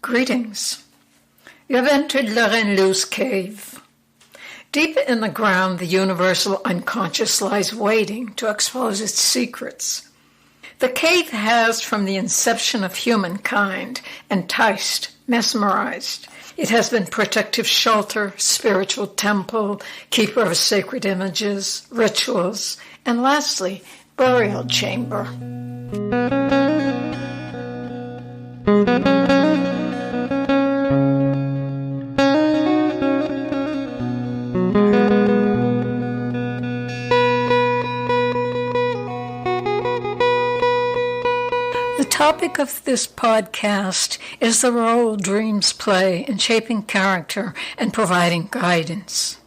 Greetings. You have entered Lorraine Liu's cave. Deep in the ground, the universal unconscious lies waiting to expose its secrets. The cave has, from the inception of humankind, enticed, mesmerized. It has been protective shelter, spiritual temple, keeper of sacred images, rituals, and lastly, burial chamber. The topic of this podcast is the role dreams play in shaping character and providing guidance.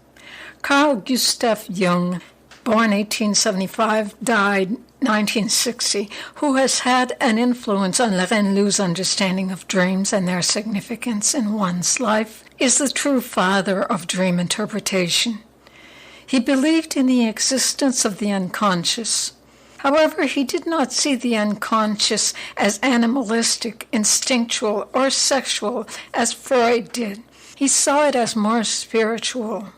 Carl Gustav Jung, born 1875, died 1960, who has had an influence on Lorraine Liu's understanding of dreams and their significance in one's life, is the true father of dream interpretation. He believed in the existence of the unconscious. However, he did not see the unconscious as animalistic, instinctual, or sexual as Freud did. He saw it as more spiritual.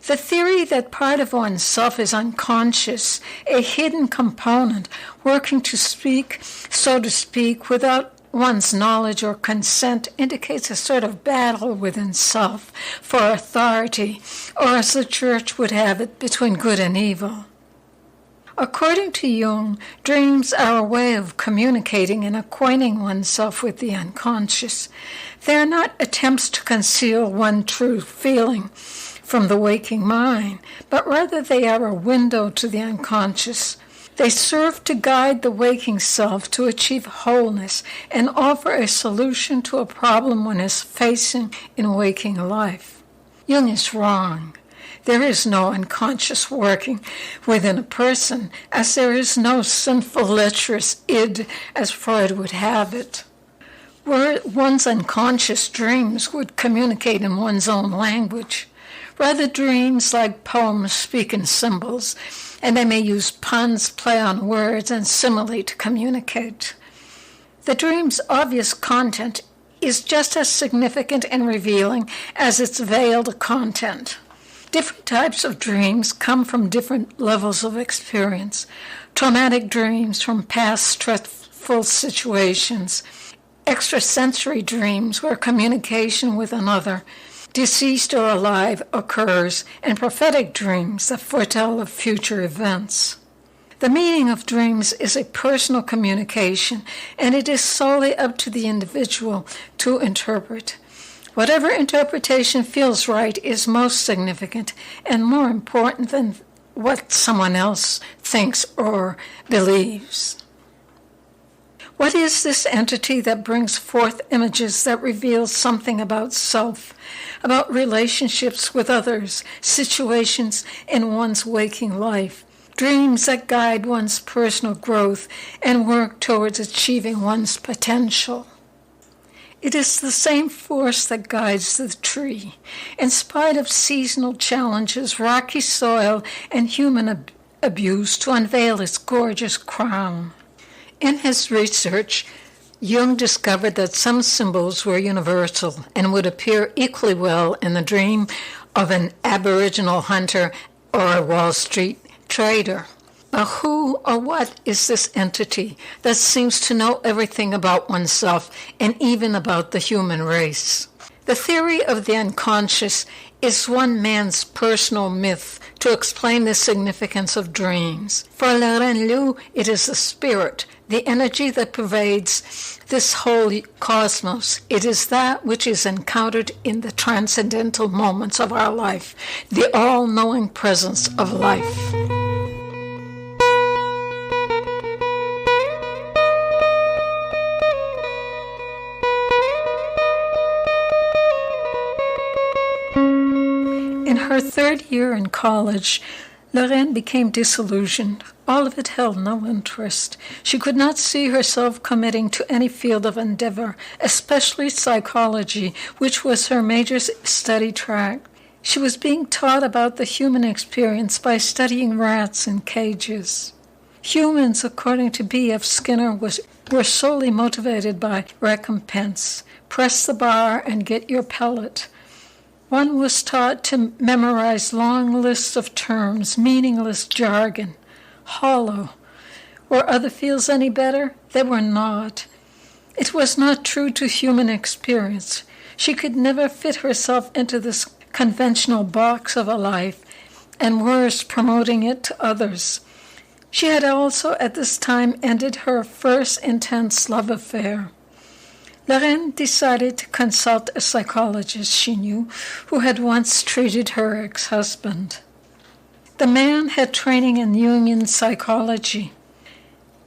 The theory that part of oneself is unconscious, a hidden component working to speak, so to speak, without one's knowledge or consent, indicates a sort of battle within self for authority, or as the church would have it, between good and evil. According to Jung, dreams are a way of communicating and acquainting oneself with the unconscious. They are not attempts to conceal one true feeling from the waking mind, but rather they are a window to the unconscious. They serve to guide the waking self to achieve wholeness and offer a solution to a problem one is facing in waking life. Jung is wrong. There is no unconscious working within a person, as there is no sinful, lecherous id, as Freud would have it. Where one's unconscious dreams would communicate in one's own language. Rather, dreams, like poems, speak in symbols, and they may use puns, play on words, and simile to communicate. The dream's obvious content is just as significant and revealing as its veiled content. Different types of dreams come from different levels of experience. Traumatic dreams from past stressful situations, extrasensory dreams where communication with another, deceased or alive, occurs, and prophetic dreams that foretell of future events. The meaning of dreams is a personal communication, and it is solely up to the individual to interpret. Whatever interpretation feels right is most significant and more important than what someone else thinks or believes. What is this entity that brings forth images that reveal something about self, about relationships with others, situations in one's waking life, dreams that guide one's personal growth and work towards achieving one's potential? It is the same force that guides the tree. In spite of seasonal challenges, rocky soil, and human abuse, to unveil its gorgeous crown. In his research, Jung discovered that some symbols were universal and would appear equally well in the dream of an Aboriginal hunter or a Wall Street trader. But who or what is this entity that seems to know everything about oneself and even about the human race? The theory of the unconscious is one man's personal myth to explain the significance of dreams. For Lorraine Liu, it is the spirit, the energy that pervades this whole cosmos. It is that which is encountered in the transcendental moments of our life, the all-knowing presence of life. In her third year in college, Lorraine became disillusioned. All of it held no interest. She could not see herself committing to any field of endeavor, especially psychology, which was her major study track. She was being taught about the human experience by studying rats in cages. Humans, according to B.F. Skinner, were solely motivated by recompense. Press the bar and get your pellet. One was taught to memorize long lists of terms, meaningless jargon, hollow. Were other fields any better? They were not. It was not true to human experience. She could never fit herself into this conventional box of a life, and worse, promoting it to others. She had also at this time ended her first intense love affair. Lorraine decided to consult a psychologist she knew who had once treated her ex-husband. The man had training in Jungian psychology.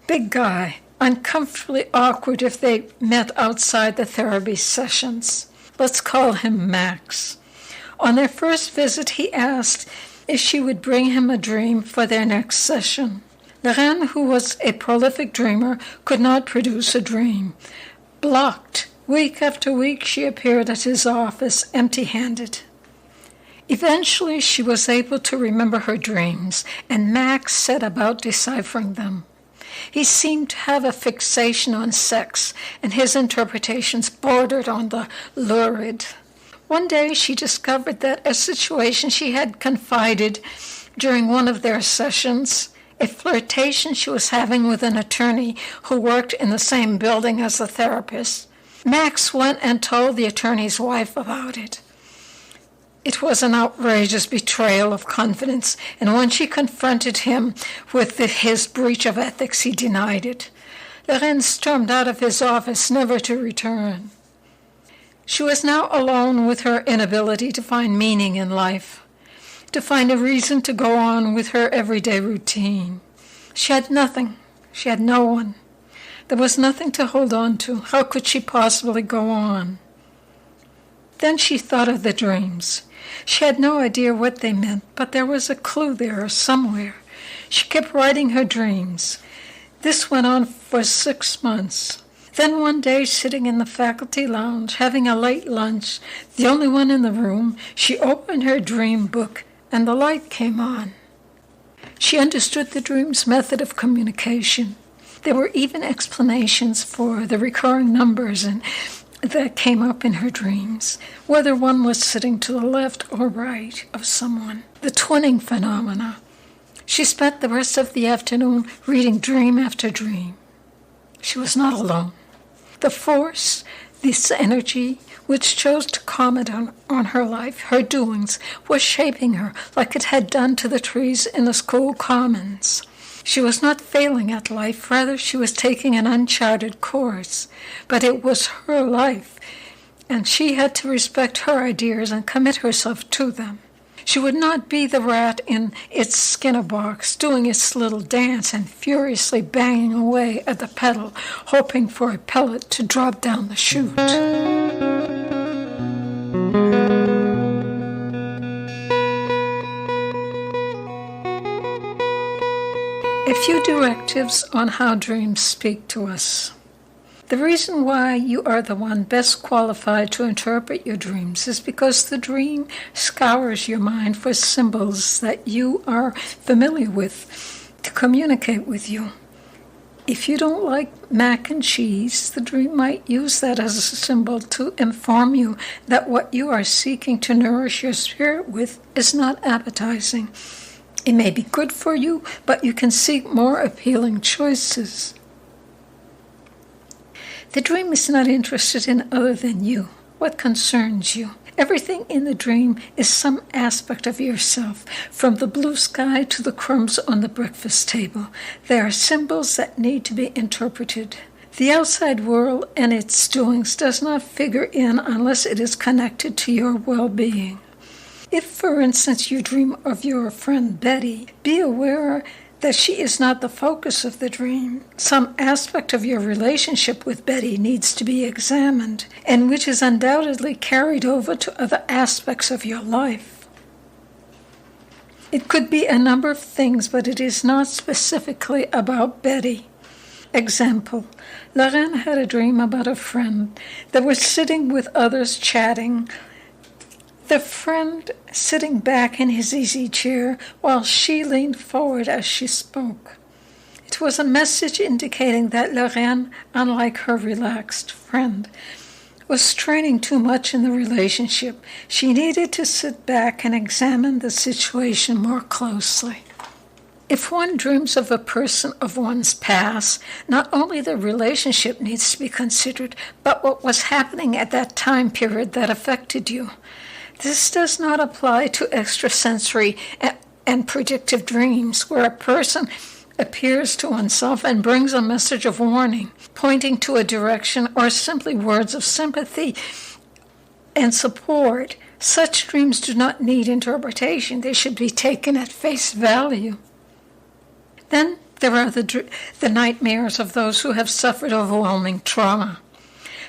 Big guy, uncomfortably awkward if they met outside the therapy sessions. Let's call him Max. On their first visit, he asked if she would bring him a dream for their next session. Lorraine, who was a prolific dreamer, could not produce a dream. Blocked. Week after week, she appeared at his office empty-handed. Eventually, she was able to remember her dreams, and Max set about deciphering them. He seemed to have a fixation on sex, and his interpretations bordered on the lurid. One day, she discovered that a situation she had confided during one of their sessions, a flirtation she was having with an attorney who worked in the same building as the therapist. Max went and told the attorney's wife about it. It was an outrageous betrayal of confidence, and when she confronted him with his breach of ethics, he denied it. Lorraine stormed out of his office, never to return. She was now alone with her inability to find meaning in life, to find a reason to go on with her everyday routine. She had nothing. She had no one. There was nothing to hold on to. How could she possibly go on? Then she thought of the dreams. She had no idea what they meant, but there was a clue there somewhere. She kept writing her dreams. This went on for 6 months. Then one day, sitting in the faculty lounge, having a late lunch, the only one in the room, she opened her dream book, and the light came on. She understood the dream's method of communication. There were even explanations for the recurring numbers that came up in her dreams, whether one was sitting to the left or right of someone. The twinning phenomena. She spent the rest of the afternoon reading dream after dream. She was not alone. The force, this energy, which chose to comment on her life, her doings, was shaping her like it had done to the trees in the school commons. She was not failing at life, rather she was taking an uncharted course. But it was her life, and she had to respect her ideas and commit herself to them. She would not be the rat in its skinner box, doing its little dance and furiously banging away at the pedal, hoping for a pellet to drop down the chute. A few directives on how dreams speak to us. The reason why you are the one best qualified to interpret your dreams is because the dream scours your mind for symbols that you are familiar with to communicate with you. If you don't like mac and cheese, the dream might use that as a symbol to inform you that what you are seeking to nourish your spirit with is not appetizing. It may be good for you, but you can seek more appealing choices. The dream is not interested in other than you, what concerns you. Everything in the dream is some aspect of yourself, from the blue sky to the crumbs on the breakfast table. They are symbols that need to be interpreted. The outside world and its doings does not figure in unless it is connected to your well-being. If, for instance, you dream of your friend Betty, be aware that she is not the focus of the dream. Some aspect of your relationship with Betty needs to be examined, and which is undoubtedly carried over to other aspects of your life. It could be a number of things, but it is not specifically about Betty. Example, Lorraine had a dream about a friend that was sitting with others chatting, the friend sitting back in his easy chair while she leaned forward as she spoke. It It was a message indicating that Lorraine, unlike her relaxed friend, was straining too much in the relationship. She needed to sit back and examine the situation more closely. If one dreams of a person of one's past, not only the relationship needs to be considered, but what was happening at that time period that affected you. This does not apply to extrasensory and predictive dreams, where a person appears to oneself and brings a message of warning, pointing to a direction, or simply words of sympathy and support. Such dreams do not need interpretation. They should be taken at face value. Then there are the nightmares of those who have suffered overwhelming trauma.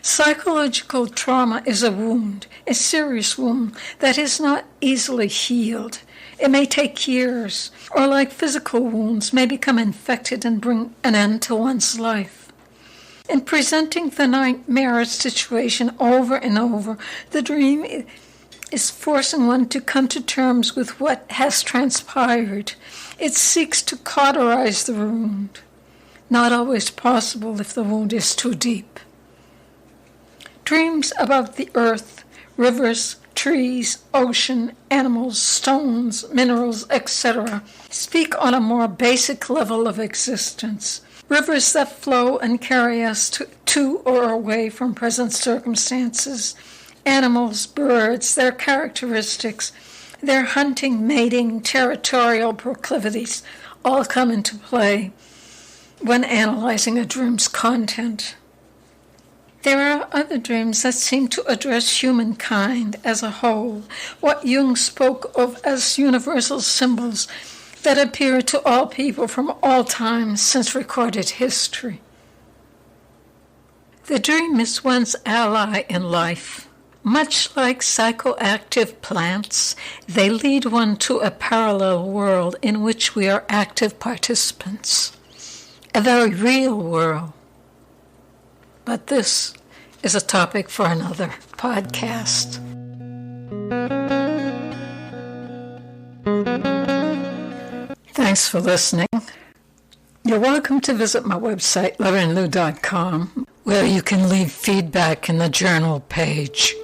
Psychological trauma is a wound, a serious wound that is not easily healed. It may take years, or like physical wounds, may become infected and bring an end to one's life. In presenting the nightmare situation over and over, the dream is forcing one to come to terms with what has transpired. It seeks to cauterize the wound, not always possible if the wound is too deep. Dreams about the earth, rivers, trees, ocean, animals, stones, minerals, etc. speak on a more basic level of existence. Rivers that flow and carry us to or away from present circumstances. Animals, birds, their characteristics, their hunting, mating, territorial proclivities all come into play when analyzing a dream's content. There are other dreams that seem to address humankind as a whole, what Jung spoke of as universal symbols that appear to all people from all times since recorded history. The dream is one's ally in life. Much like psychoactive plants, they lead one to a parallel world in which we are active participants, a very real world. But this is a topic for another podcast. Thanks for listening. You're welcome to visit my website, LorraineLou.com, where you can leave feedback in the journal page.